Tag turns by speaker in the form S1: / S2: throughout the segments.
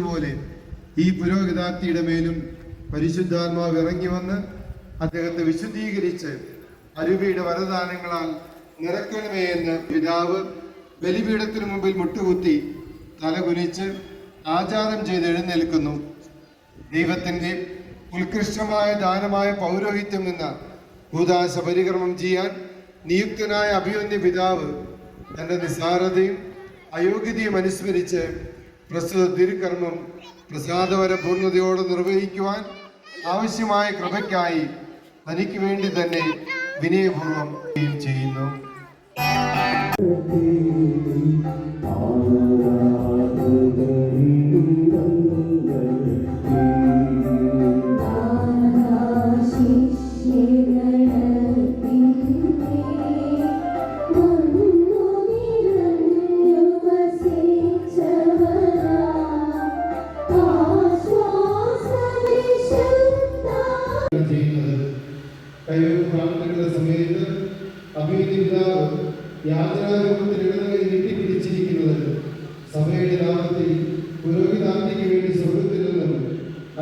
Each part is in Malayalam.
S1: പോലെ ഈ പുരോഹിതാക്തിയുടെ മേലും പരിശുദ്ധാത്മാവ് ഇറങ്ങി വന്ന് അദ്ദേഹത്തെ വിശുദ്ധീകരിച്ച് അരുവിയുടെ വരദാനങ്ങളാൽ നിറക്കണമേ എന്ന് പിതാവ് ബലിപീഠത്തിനു മുമ്പിൽ മുട്ടുകുത്തി തലകുനിച്ച് ആചാരം ചെയ്ത് എഴുന്നേൽക്കുന്നു. ദൈവത്തിൻ്റെ ഉത്കൃഷ്ടമായ ദാനമായ പൗരോഹിത്യം എന്ന ഭൂദാശ പരികർമ്മം ചെയ്യാൻ നിയുക്തനായ അഭിമന്യ പിതാവ് തൻ്റെ നിസ്സാരതയും അയോഗ്യതയും അനുസ്മരിച്ച് പ്രസ്തുത തിരുക്കർമ്മം പ്രസാദപര പൂർണ്ണതയോടെ നിർവഹിക്കുവാൻ ആവശ്യമായ കൃപയ്ക്കായി തനിക്ക് വേണ്ടി തന്നെ വിനയപൂർവ്വം ചെയ്യുന്നു. പ്രാർത്ഥനകളുടെ സമയത്ത് അഭിനന്ദിതാവ് യാത്രാരൂപത്തിലിടങ്ങളിൽ നീട്ടിപ്പിടിച്ചിരിക്കുന്നത് സഭയുടെ നാമത്തിൽ പുരോഹിതാഗ്നിക്ക് വേണ്ടി സ്വർഗത്തിൽ നിന്നും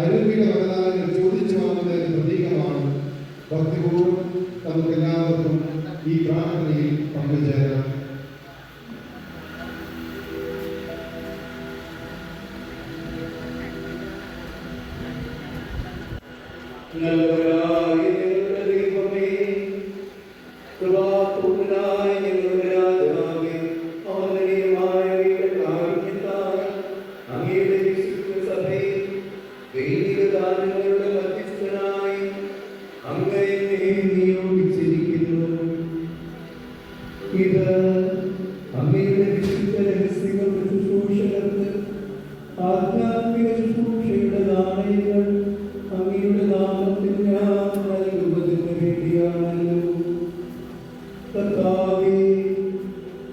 S1: അരുവിയുടെ വരദാനങ്ങൾ ചോദിച്ചു വാങ്ങുന്നതിന് പ്രതീകമാണ്. ഭക്തിപൂർവ്വം നമുക്ക് എല്ലാവർക്കും ഈ പ്രാർത്ഥനയിൽ പങ്കുചേരാം.
S2: ഇത് അങ്ങയുടെ വിശുദ്ധ രഹസ്യങ്ങളുടെ ശുശ്രൂഷകർക്ക് ആധ്യാത്മിക ശുശ്രൂഷയുടെ നാണയങ്ങൾ അങ്ങയുടെ നാമത്തിൽ ഞാൻ നൽകുന്നതിന് വേണ്ടിയാണല്ലോ. കർത്താവേ,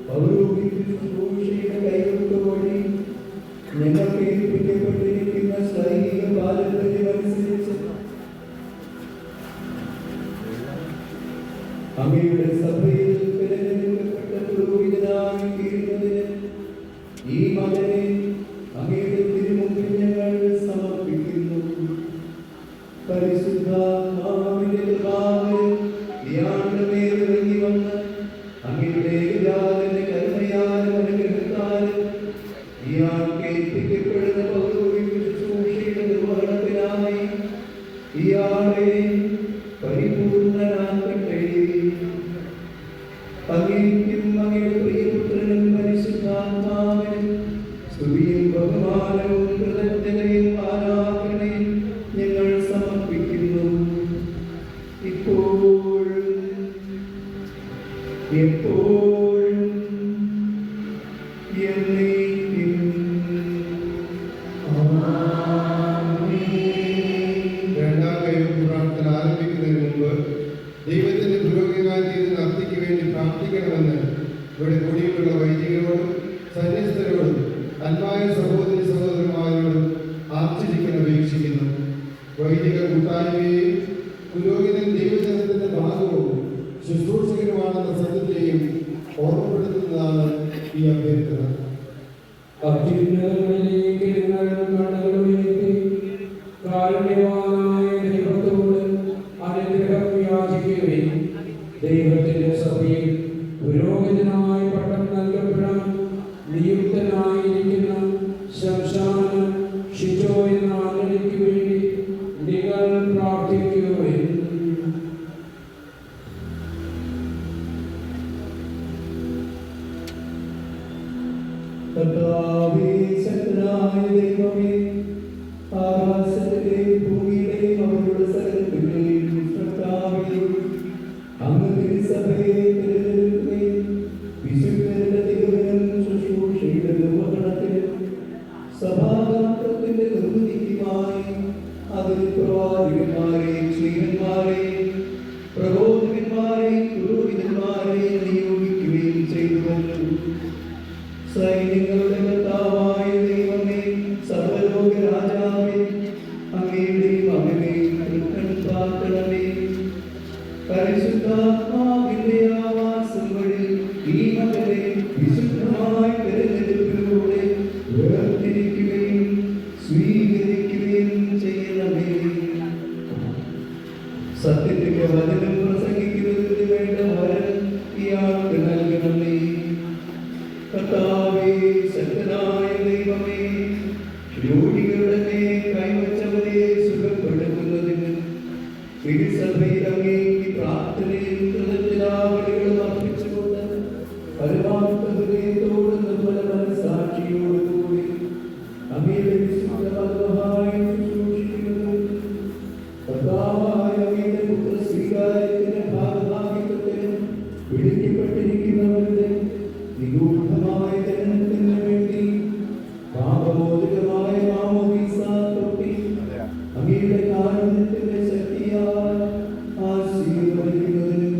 S2: പൗരോഹിത്യ ശുശ്രൂഷയുടെ കൈവെപ്പ് വഴി ഞങ്ങൾക്ക് ഏൽപ്പിക്കപ്പെട്ടിരിക്കുന്ന സൈനിക പാരമ്പര്യമനുസരിച്ച് അങ്ങയുടെ സഭയിൽ ഈ മകനെ അങ്ങയുടെ തിരുമുമ്പിൽ ഞങ്ങൾ സമർപ്പിക്കുന്നു. പരിശുദ്ധാത്മാവിന്റെ ഇറങ്ങി വന്ന് അങ്ങയുടെ കരുണയാലും അനുഗ്രഹത്താലും ഇയാൾക്ക് ഏൽപ്പിക്കപ്പെടുന്ന പൗരോഹിത്യ ശുശ്രൂഷയുടെ നിർവഹണത്തിനായി ഇയാളെ പരിപൂർണനാക്കട്ടെ. അങ്ങേക്കും അങ്ങയുടെ പ്രിയപുത്രനും പരിശുദ്ധാത്മാവിനും സ്തുതിയും ബഹുമാനവും കൃതജ്ഞതയും ആരാധനയും ഞങ്ങൾ സമർപ്പിക്കുന്നു, ഇപ്പോഴും എപ്പോഴും എന്നേക്കും.
S1: രണ്ടാം കൈവെപ്പ് പ്രാർത്ഥന ആരംഭിക്കുന്നതിന് മുമ്പ് ദൈവത്തിന്റെ പുരോഹിതനായ അർത്ഥിക്ക് വേണ്ടി പ്രാർത്ഥിക്കണമെന്ന് ഇവിടെ കൂടിയിട്ടുള്ള വൈദികരോടും സന്യസ്തരോടും അന്മായ സഹോദരി സഹോദരന്മാരോടും ആർച്ചിരിക്കാൻ അപേക്ഷിക്കുന്നു. വൈദിക കൂട്ടായ്മയെയും പുരോഹിതൻ ദൈവജനത്തിന്റെ ഭാഗവും ശുശ്രൂഷകരുമാണെന്ന സത്യത്തെയും ഓർമ്മപ്പെടുത്തുന്നതാണ് ഈ അഭ്യർത്ഥന.
S3: ദൈവത്തിന്റെ സഭയിൽ പുരോഹിതനായി പട്ടം നൽകപ്പെടാൻ നിയുക്തനായിരിക്കുന്ന ശംശാനം ഷിജോ എന്ന ആളുകൾക്ക് വേണ്ടി നിങ്ങൾ പ്രാർത്ഥിക്കുകയും
S2: ആകാശത്തിലെയും ഭൂമിയിലെയും അവരുടെ സകലത്തിലെയും അങ്ങ് തിരുസഭയെ തിരഞ്ഞെടുക്കുകയും വിശുദ്ധരുടെ തിരുവനും ശുശ്രൂഷയുടെ നിർവഹണത്തിനും സഭാഗാത്രത്തിന്റെ നിർവൃതിക്കുമായി അതിൽ പ്രവാചകന്മാരെയും ശ്രീകന്മാരെയും പ്രബോധകന്മാരെയും പുരോഹിതന്മാരെയും നിയോഗിക്കുകയും ചെയ്തുവല്ലോ. സൈന്യങ്ങളുടെ കർത്താവായ ദൈവമേ, സർവ്വലോക രാജാവേ, അങ്ങയുടെ മകനെ തൃക്കൺ പാർക്കണമേ. പരിശുദ്ധാത്മാവിന്റെ കൃതജ്ഞതാബലികളും അർപ്പിച്ചുകൊണ്ട് പരമാർത്ഥ ഹൃദയത്തോടും നിർമ്മല മനസ്സാക്ഷിയോടുകൂടി അങ്ങയുടെ വിശുദ്ധ പദവഹായി ശുശ്രൂഷിക്കുന്നത് കർത്താവായ അങ്ങയുടെ പുത്രസ്വീകാര്യത്തിന്റെ ഭാഗഭാഗിത്വത്തിന് വിളിക്കപ്പെട്ടിരിക്കുന്നവരുടെ നിഗൂഢമായ ജനനത്തിന് വേണ്ടി പാപമോചകമായ മാമോദീസ തൊട്ടി അങ്ങയുടെ കാരുണ്യത്തിന്റെ ശക്തിയാൽ ആശീർവദിക്കുന്നതിനും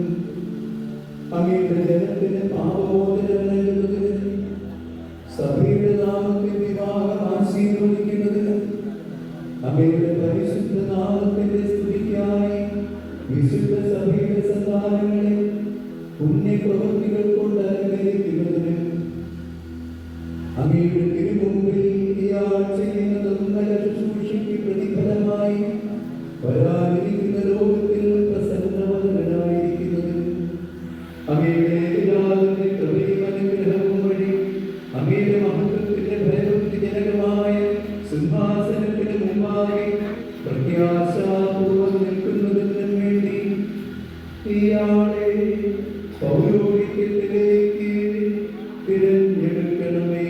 S2: അങ്ങയുടെ ജനത്തിന് പാപമോചനം നൽകുന്നതിനും സഭയുടെ നാമത്തിൽ വിവാഹം ആശീർവദിക്കുന്നതിനും അങ്ങയുടെ പരിശുദ്ധ നാമത്തിന്റെ സ്തുതിക്കായി വിശുദ്ധ സഭയുടെ സന്താനങ്ങളെ പുണ്യപ്രവൃത്തികൾ കൊണ്ട് അനുഗ്രഹിക്കുന്നതിനും അങ്ങയുടെ തിരുമുമ്പിൽ ഇയാൾ ചെയ്യുന്നതും നല്ല ശുശ്രൂഷയ്ക്ക് പ്രതിഫലമായി വരാനിരിക്കുന്ന ലോകത്തിൽ പ്രസന്നവദനായിരിക്കുന്നതിനും അങ്ങയുടെ ഏകജാതന്റെ കൃപയും അനുഗ്രഹവും വഴി അങ്ങയുടെ മഹത്വത്തിന്റെ ഭയഭക്തിജനകമായ സിംഹാസനത്തിന് മുമ്പാകെ പ്രത്യാശാപൂർവ്വം നിൽക്കുന്നതിനും വേണ്ടി ഇയാളെ പൗരോഹിത്യത്തിലേക്ക് തിരഞ്ഞെടുക്കണമേ.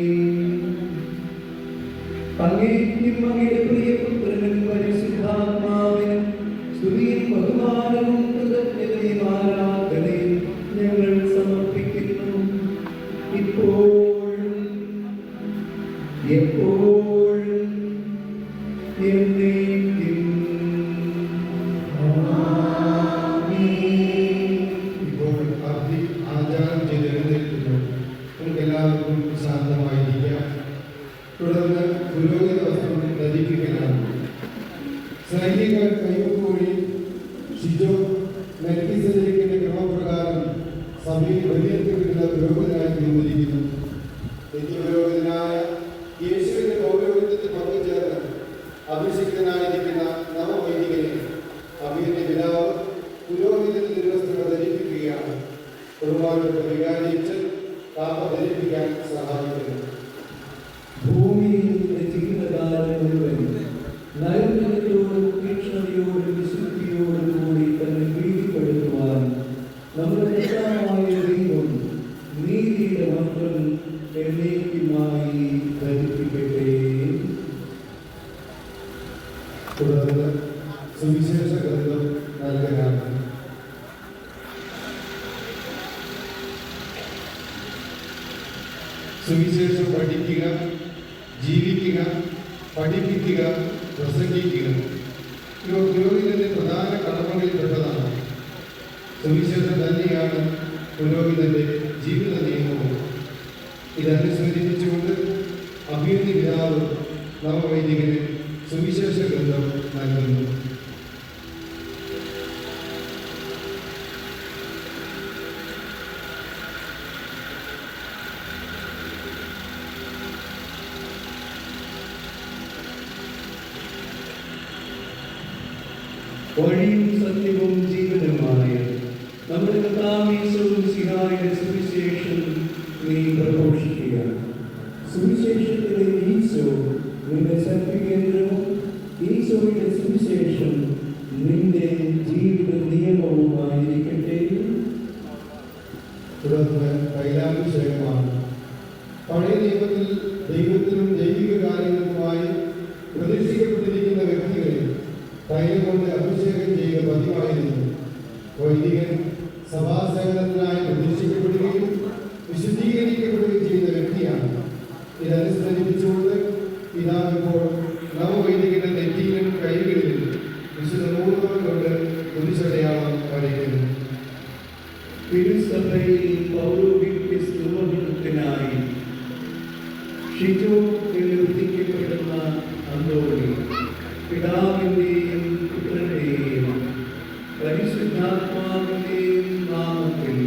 S2: അങ്ങേക്കും അങ്ങയുടെ പ്രിയപുത്രനും പരിശുദ്ധാത്മാവിനും സ്തുതിയും ബഹുമാനവും കൃതജ്ഞതയും ആരാധനയും ഞങ്ങൾ സമർപ്പിക്കുന്നു ഇപ്പോഴും എപ്പോഴും എന്നേക്കും.
S1: ഇപ്പോൾ ആചാരം ചെയ്ത് എഴുന്നേൽക്കുന്നു. നമുക്ക് എല്ലാവർക്കും ശാന്തമായിരിക്കാം. തുടർന്ന് പുരോഹിത വസ്ത്രം ധരിപ്പിക്കലാണ്. സൈനികർ കൈവക്കുവഴി ഷിജോ മെൽക്കിസെദെക്കിന്റെ ക്രമപ്രകാരം സഭയിൽ വലിയെത്തിക്കുന്ന പുരോഹിതനായി തീർന്നിരിക്കുന്നു. നിത്യപുരോഹിതനായ യേശുവിന്റെ പൗരോഹിത്യത്തിൽ പങ്കുചേർന്ന് അഭിഷിക്തനായിരിക്കുന്ന നവവൈദികനെ അഭിയുടെ പിതാവ് പുരോഹിതന്റെ തിരുവസ്ത്രങ്ങൾ ധരിപ്പിക്കുകയാണ്. കുർബാനയുടെ വികാരിച്ച് കാപ്പ ധരിപ്പിക്കാൻ സഹായിക്കുന്നു.
S2: ഭൂമിയുടെ ജീവിതകാലം മുഴുവൻ നൈർമല്യത്തോടും തീക്ഷ്ണതയോടും വിശുദ്ധിയോടും കൂടി തന്നെ പ്രീതിപ്പെടുത്തുവാൻ നമ്മുടെ കർത്താവായ ദൈവം നീതിയുടെ വസ്ത്രം എന്നേക്കുമായി ധരിപ്പിക്കട്ടെ.
S1: തുടർന്ന് സുവിശേഷ ഗ്രന്ഥം നൽകലാണ്. സുവിശേഷം പഠിക്കുക, ജീവിക്കുക, പഠിപ്പിക്കുക, പ്രസംഗിക്കുക. ഇവ പുരോഹിതന്റെ പ്രധാന കടമകളിൽപ്പെട്ടതാണ്. സുവിശേഷം തന്നെയാണ് പുരോഹിതന്റെ ജീവിത നിയമവും. ഇതനുസ്മരിപ്പിച്ചുകൊണ്ട് അഭിയുടെ പിതാവ് നവവൈദികന് സുവിശേഷ ഗ്രന്ഥം നൽകുന്നു.
S2: വഴിയും സത്യവും ജീവനുമായ നമ്മുടെ കർത്താവിന്റെ സുവിശേഷം നീ പ്രഘോഷിക്കുക. സുവിശേഷത്തിലെ ഈശോ നിന്റെ ശക്തികേന്ദ്രവും ഈശോയുടെ സുവിശേഷം നിന്റെ ജീവിത നിയമവുമായിരിക്കട്ടെ.
S1: തുടർന്ന് കൈലാഭിഷേകമാണ്. പഴയ നിയമത്തിൽ ദൈവത്തിനും ദൈവിക കാര്യങ്ങൾക്കുമായി പ്രതീക്ഷിക്കപ്പെട്ടിരിക്കുന്ന വ്യക്തികളെ തൈലം കൊണ്ട് അഭിഷേകം ചെയ്യുക പതിവായിരുന്നു. വൈദികൻ സഭാസേവനത്തിനായി പ്രതീക്ഷിക്കപ്പെടുകയും വിശുദ്ധീകരിക്കപ്പെടുകയും ചെയ്യുന്ന വ്യക്തിയാണ്. ഇതനുസ്മരിപ്പിച്ചുകൊണ്ട് പിതാവ് ഇപ്പോൾ നവവൈദികന്റെ നെറ്റിയിലും കൈകളിലും വിശുദ്ധ നൂറുകൾ കൊണ്ട് കുരിശടയാളം വരയ്ക്കുന്നു.
S2: തിരുസഭയിൽ പൗരോഹിത്യ നിർവഹണത്തിനായി ഷിജോ എന്ന് വിധിക്കപ്പെടുന്ന അന്തോണി പിതാവിന്റെയും പുത്രന്റെയും പരിശുദ്ധാത്മാവിന്റെയും നാമത്തിൽ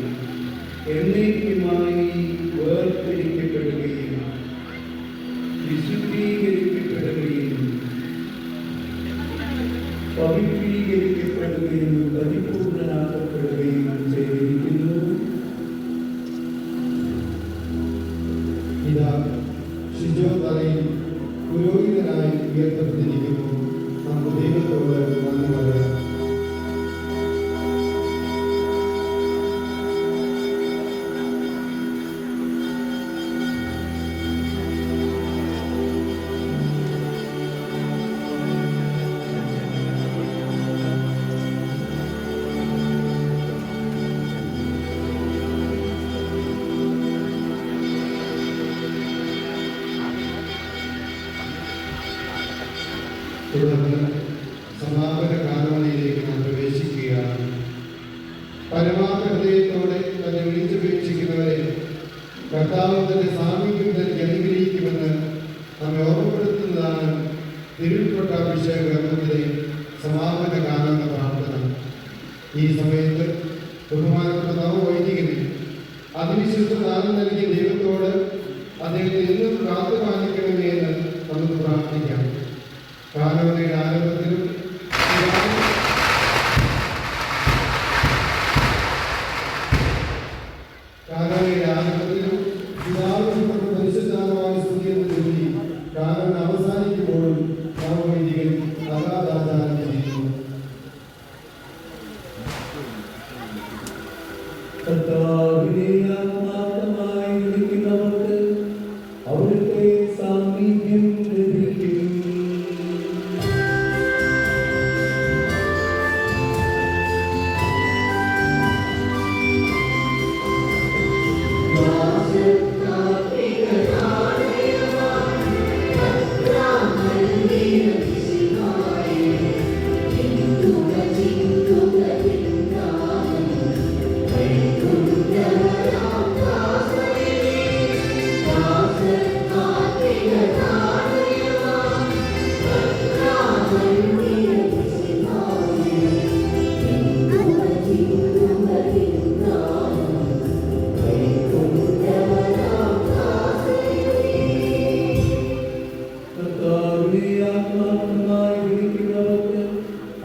S2: എന്നേക്കുമായി വേർതിരിക്കപ്പെടുകയും വിശുദ്ധീകരിക്കപ്പെടുകയും പവിത്രീകരിക്കപ്പെടുകയും പരിപൂർണനാക്കപ്പെടുകയും ചെയ്തിരിക്കുന്നു.
S1: ഇതാ ഷിജോ തലയിൽ പുരോഹിതനായി ഉയർത്തപ്പെട്ടിരിക്കുന്നു. നമുക്ക് ദൈവത്തോട് നന്ദി പറയാം. തുടർന്ന് സമാപന കാലങ്ങളിലേക്ക് നാം പ്രവേശിക്കുകയാണ്. പരമാർത്ഥ ഹൃദയത്തോടെ തന്നെ വിളിച്ചപേക്ഷിക്കുന്നവരെ കർത്താവ് തന്റെ സാമീപ്യത്തിൽ അനുഗ്രഹിക്കുമെന്ന് നമ്മെ ഓർമ്മപ്പെടുത്തുന്നതാണ് തിരുപ്പട്ടാഭിഷേക കർമ്മത്തിലെ സമാപന കാലമെന്ന പ്രാർത്ഥന. ഈ സമയത്ത് ബഹുമാനപ്പെട്ട നവവൈദികന് അതിവിശുദ്ധ ദാനം നൽകിയ ദൈവത്തോട് അദ്ദേഹത്തെ എന്നും കാത്തു പാലിക്കണമേ എന്ന് നമുക്ക് പ്രാർത്ഥിക്കാം. കാലവരുടെ ആരംഭത്തിലും പരിശുദ്ധമായ സ്തുതി എന്ന് ചൊല്ലി കാലവൻ അവസാനിക്കുമ്പോഴും നവവൈദികൻ അഗാധാചാരം ചെയ്യുന്നു.
S2: കർത്താവിനെ ആത്മാർത്ഥമായി വിളിക്കുന്നവർക്ക് അവിടുത്തെ സാമീപ്യം ലഭിക്കും.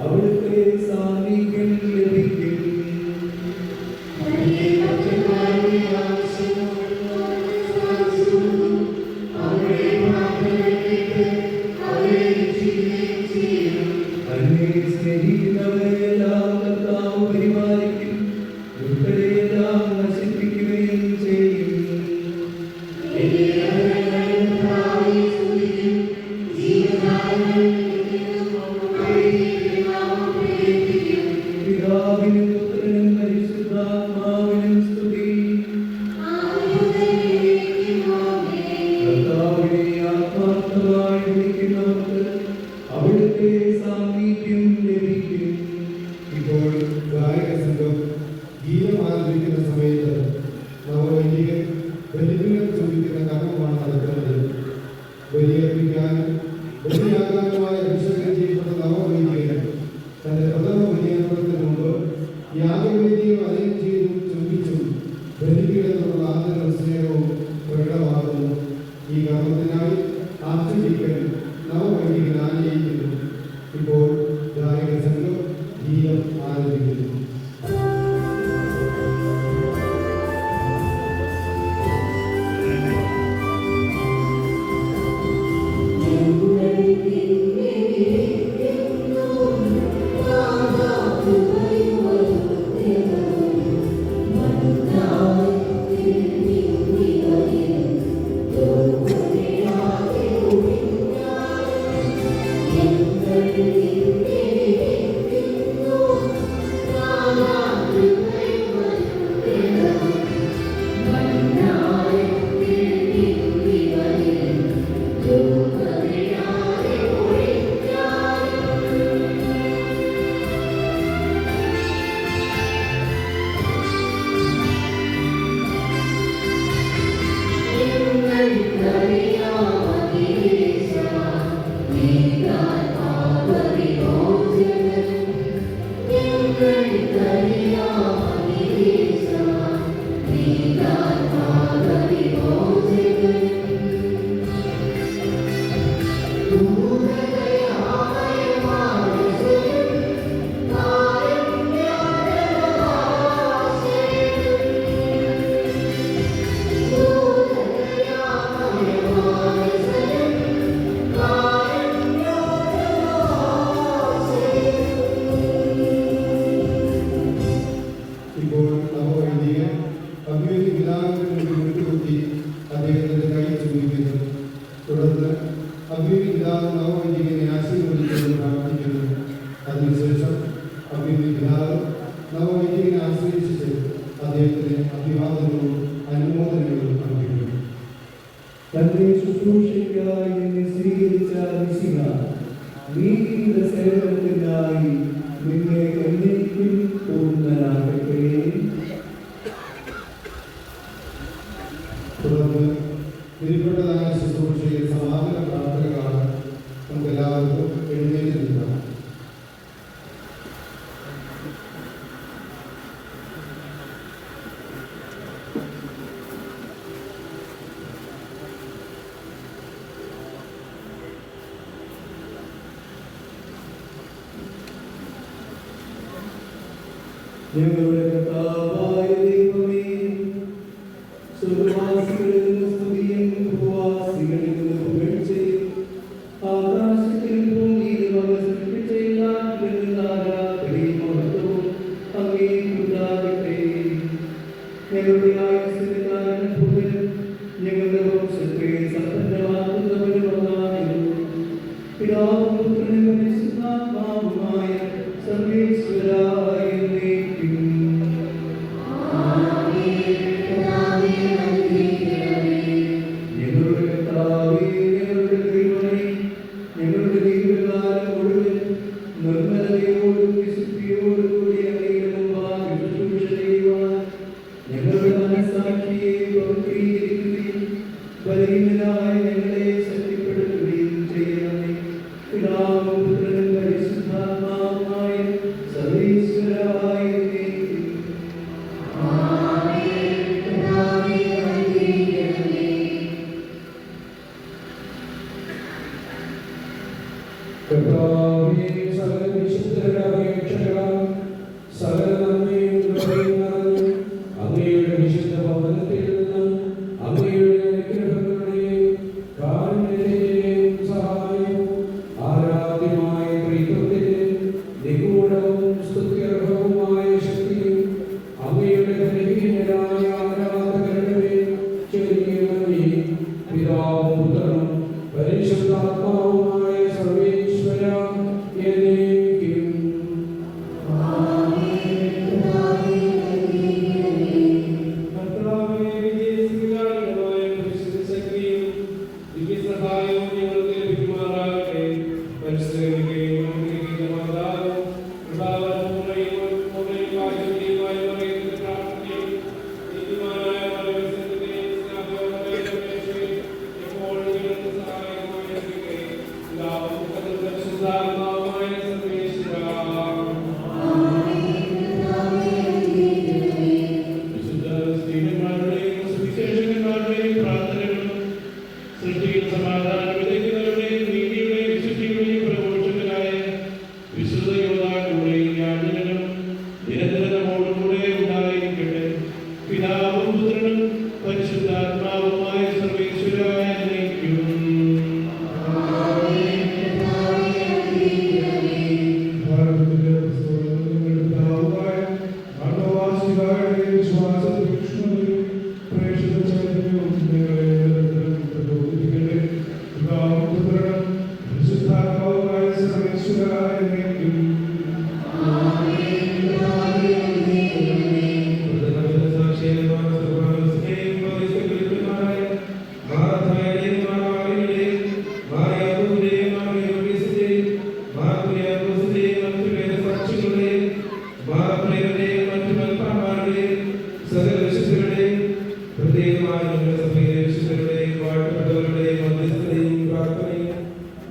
S2: അവിടുത്തെ സാമീപ്യം ലഭിക്കും. തന്നെ സ്നേഹിക്കുന്നവരെയെല്ലാം കർത്താവ് പരിപാലിക്കും, ദുഷ്ടരെയെല്ലാം നശിപ്പിക്കുകയും ചെയ്യും. പിതാവിനും പുത്രനും പരിശുദ്ധാത്മാവിനും സ്തുതി. കർത്താവിനെ ആത്മാർത്ഥമായി വിളിക്കുന്നവർക്ക് അവിടുത്തെ സാമീപ്യം ലഭിക്കും.
S1: ഇപ്പോൾ ഗായക സംഘം ഗീതം ആരംഭിക്കുന്ന സമയത്ത് നവവൈദികൻ ബലിപീഠം ചൊല്ലിക്കുന്ന കർമ്മമാണ് നടക്കുന്നത്. ബലിയർപ്പിക്കാനും ബലിയാകാനുമായ അഭിഷേകം ചെയ്യപ്പെട്ട നവവൈദികൻ തന്റെ പ്രഥമ ബലിയർപ്പണത്തിന് മുമ്പ് യാഗവേദിയെ വലയം ചെയ്തും ചുംബിച്ചും ബലിപീഠത്തോടുള്ള ആദരവും സ്നേഹവും പ്രകടമാകുന്നു. ഈ കർമ്മത്തിനായി ആർച്ചുബിക്കൻ നവവൈദികൻ ആനയിക്കുന്നു. ഇപ്പോൾ ഗായക സംഘം ഗീതം ആരംഭിക്കുന്നു.
S2: തന്റെ ശുശ്രൂഷയ്ക്കായി എന്നെ സ്വീകരിച്ച മിശിഹ നീതിയുടെ സേവനത്തിനായി നിന്നെ എന്നേക്കും പൂർണ്ണനാകട്ടെ.
S1: തുടർന്ന് വിരിപ്പെട്ടതായ ശുശ്രൂഷയിൽ സമാപന പ്രാർത്ഥനകളാണ്. നമുക്ക് എല്ലാവർക്കും എഴുന്നേറ്റ് നിൽക്കാം.
S2: ഞങ്ങളുടെ കർത്താവായ ദൈവമേ, സ്വർഗ്ഗവാസികളിൽ നിന്ന് സ്തുതിയും ഭൂവാസികളിൽ നിന്ന് പുകഴ്ചയും ആകാശത്തിലും ഭൂമിയിലും അവ സൃഷ്ടിച്ച എല്ലാറ്റിലും നിന്ന് ആരാധനയും മഹത്വവും അങ്ങേക്കുണ്ടാകട്ടെ. ഞങ്ങളുടെ ആയുസ്സിന്റെ കാരണഭൂതനും ഞങ്ങളുടെ വംശത്തെ സമ്പന്നമാക്കുന്നവനും അങ്ങാകുന്നു. പിതാവും പുത്രനും പരിശുദ്ധാത്മാവുമായ സർവേശ്വരായ എന്നേക്കും. ഞങ്ങളുടെ കർത്താവേ, ഞങ്ങളുടെ ദൈവമേ, ഞങ്ങളുടെ ജീവിതകാലം മുഴുവൻ നിർമ്മലതയോടും വിശുദ്ധിയോടും കൂടി അങ്ങയുടെ മുമ്പാകെ ശുശ്രൂഷ ചെയ്യുവാൻ ഞങ്ങളുടെ മനസ്സാക്ഷിയെ പവിത്രീകരിക്കുകയും ബലഹീനരായ ഞങ്ങളെ ശക്തിപ്പെടുത്തുകയും ചെയ്യണമേ. പിതാവും പുത്രനും പരിശുദ്ധാത്മാവുമായ സർവേശ്വരായ എന്നേക്കും.
S3: കർത്താവേ, സകല വിശുദ്ധരുടെ അപേക്ഷകളാൽ സകല നന്മയും കൃപയും നിറഞ്ഞ് അങ്ങയുടെ വിശുദ്ധ ഭവനത്തിൽ നിന്ന് അങ്ങയുടെ അനുഗ്രഹങ്ങളുടെയും കാരുണ്യത്തിന്റെയും സഹായവും ആരാധ്യമായ ത്രിത്വത്തിന്റെ നിഗൂഢവും സ്തുത്യർഹവുമായ ശക്തിയും അങ്ങയുടെ ബലഹീനരായ ആരാധകരുടെ മേൽ ചൊരിയണമേ. പിതാവും പുത്രനും പരിശുദ്ധാത്മാവുമായ സർവേശ്വര എന്നേക്കും.
S4: കർത്താവേ, വിജയശ്രീകാരണമായ പരിശുദ്ധ ശക്തിയും ദിവ്യസഹായവും ഞങ്ങൾക്ക് ലഭിക്കുമാറാകട്ടെ. പരിശ്രമിക്കുകയും അനുഗ്രഹിക്കുന്ന മാതാവും കൃപാവരപൂർണ്ണയും വാചകീയമായ പറയുന്ന പ്രാർത്ഥനയും നീതിമാനായ പരമേശ്വരന്റെയും സ്നേഹോപദേശവും എപ്പോഴും ഞങ്ങൾക്ക് സഹായകമായിരിക്കട്ടെ. പിതാവും പുത്രനും പരിശുദ്ധാത്മാവുമായ സർവേശ്വരാ. വിശുദ്ധ സ്ത്രീകന്മാരുടെയും സുവിശേഷകന്മാരുടെയും പ്രാർത്ഥനകളും സൃഷ്ടിയിൽ സമാധാനം വിതയ്ക്കുന്നവരുടെയും നീതിയുടെയും വിശുദ്ധിയുടെയും പ്രഘോഷകരായ വിശുദ്ധ യോദ്ധാക്കളുടെയും യാചനകളും നിരന്തരം നമ്മോടുകൂടെ ഉണ്ടായിരിക്കട്ടെ. പിതാവും പുത്രനും പരിശുദ്ധാത്മാവുമായ സർവേശ്വരായ എന്നേക്കും.
S1: ഭാരതത്തിന്റെ പുസ്തകങ്ങളുടെ പിതാവായ ആത്മവാസികളുടെ വിശ്വാസതീക്ഷ്ണതയും പ്രേക്ഷിത ചൈതന്യവും നിങ്ങളെ നിരന്തരം പ്രചോദിപ്പിക്കട്ടെ. പിതാവും പുത്രനും പരിശുദ്ധാത്മാവുമായ സർവേശ്വരായ എന്നേക്കും.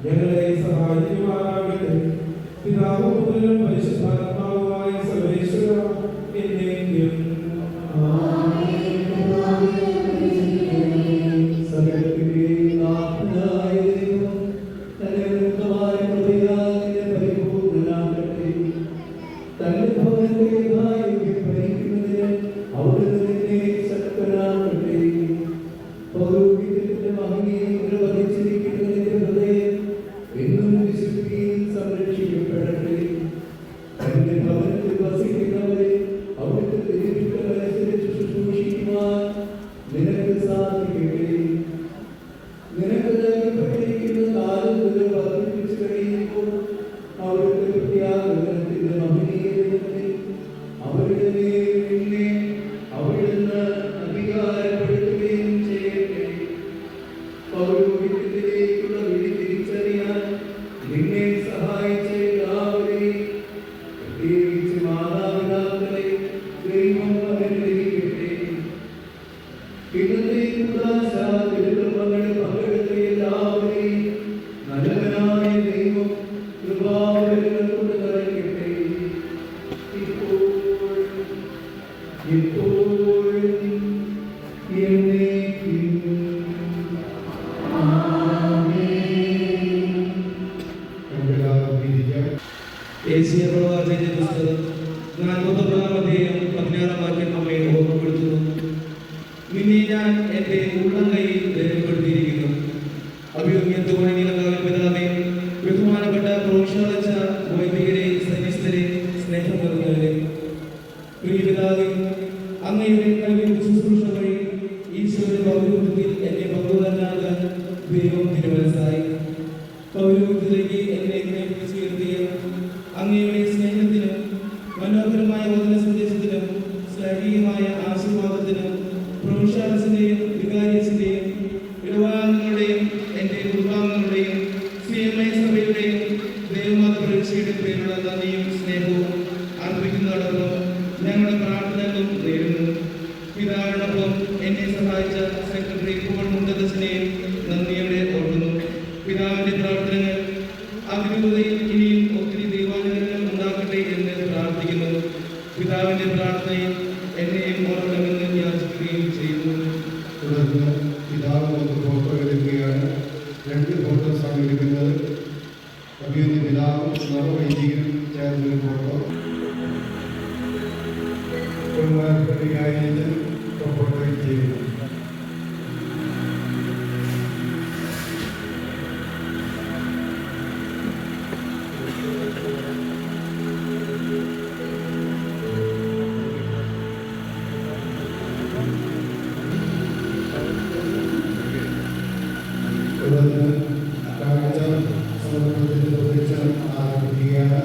S3: ഞങ്ങളെ സഹായിക്കുമാറാകട്ടെ. പിതാവും പുത്രനും പരിശുദ്ധാത്മാവുമായ സർവേശ്വര എന്നേക്കും.
S2: സകലത്തിന്റെയും നാഥനായ ദൈവം തന്റെ അനന്തമായ കൃപയാൽ നിന്നെ പരിപൂർണ്ണനാക്കട്ടെ. തന്റെ ഭവനത്തെ ഭരിക്കുന്നതിന് അവിടുന്ന് നിന്നെ ശക്തനാക്കട്ടെ. പൗരോഹിത്യത്തിന്റെ മഹിമയെ നിർവഹിച്ചിരിക്കുന്ന നിന്റെ ഹൃദയം എന്നും വിശുദ്ധിയിൽ സംരക്ഷിക്കപ്പെടട്ടെ. തന്റെ ഭവനത്തിൽ വസിക്കുന്നവരെ അവിടുത്തെ തിരിച്ചനുസരിച്ച് ശുശ്രൂഷിക്കുവാൻ നിനക്ക് സാധിക്കട്ടെ. നിനക്ക് നൽകപ്പെട്ടിരിക്കുന്ന കാലം മുതൽ വർദ്ധിപ്പിച്ചു കഴിയുമ്പോൾ അവിടുത്തെ പ്രത്യാഗമനത്തിന്റെ മഹനീയതയിൽ അവരുടെ മേൽ നിന്നെ അവിടുന്ന് അധികാരപ്പെടുത്തുകയും ചെയ്യട്ടെ. പൗരോഹിത്യത്തിലേക്കുള്ള വിളി തിരിച്ചറിയാൻ നിന്നെ ഏശയ്യാ പ്രവാചകന്റെ പുസ്തകം 41-ാം അധ്യായം 16-ാം വാക്യം നമ്മെ ഓർമ്മപ്പെടുത്തുന്നു. നിന്നെ ഞാൻ എന്റെ ഉള്ളം കൈയിൽ രേഖപ്പെടുത്തിയിരിക്കുന്നു. അഭിമുഖ്യത്തോടെ പിതാവേ, ബഹുമാനപ്പെട്ട പ്രോത്സാഹിച്ച വൈദികരെ, സന്യസ്തരെ, സ്നേഹം നിറഞ്ഞവരെ, പ്രിയ പിതാവേ, അങ്ങയുടെ കഴിവിൽ ശുശ്രൂഷ വഴി ഈശോയുടെ പൗരോഹിത്യത്തിൽ എന്നെ പങ്കുവരാനാകാൻ ദൈവം തിരുമനസ്സായി. പൗരോഹിത്യത്തിലേക്ക് എന്നെ ഉയർത്തിയ അങ്ങയുടെ സ്നേഹത്തിനും മനോഹരമായ വചന സന്ദേശത്തിനും ശ്ലൈഹികമായ ആശീർവാദത്തിനും പ്രൊവിൻഷ്യാലിസിന്റെയും വികാരിയസിന്റെയും ഇടവാംഗങ്ങളുടെയും എൻ്റെ കുടുംബാംഗങ്ങളുടെയും CMI സഭയുടെയും ദൈവമത പരീക്ഷയുടെ പേരുള്ള നന്ദിയും സ്നേഹവും അർപ്പിക്കുന്നതോടൊപ്പം ഞങ്ങളുടെ പ്രാർത്ഥനകളും നേരുന്നു. പിതാവിനൊപ്പം എന്നെ സഹായിച്ച സെക്രട്ടറി പോൾ മുണ്ടദസിനെയും നന്ദിയോടെ ഓർക്കുന്നു. പിതാവിന്റെ പ്രവർത്തനങ്ങൾ അതിരൂപതയിൽ ഇനിയും ഒത്തിരി ദൈവാനുഗ്രഹങ്ങൾ ഉണ്ടാക്കട്ടെ എന്ന് പ്രാർത്ഥിക്കുന്നു. പിതാവിന്റെ പ്രാർത്ഥനയിൽ എന്നെയും ഓർക്കണമെന്ന് യാചിക്കുകയും ചെയ്യുന്നു.
S1: തുടർന്ന് പിതാവ് ഒന്ന് ഫോട്ടോ എടുക്കുകയാണ്. 2 ഫോട്ടോസ് ആണ് എടുക്കുന്നത്. അഭിയുന്ന പിതാവും നവവൈദികനും ചേർന്നൊരു ഫോട്ടോ. കാര്യത്തിൽ ഫോട്ടോ ചെയ്യുന്നു. തുടർന്ന് കാഴ്ച സമർപ്പണത്തിന്റെ പ്രദക്ഷിണം ആരംഭിക്കുകയാണ്.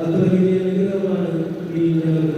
S3: അത്ര വലിയ അനുഗ്രഹമാണ് ഈ ഞങ്ങൾ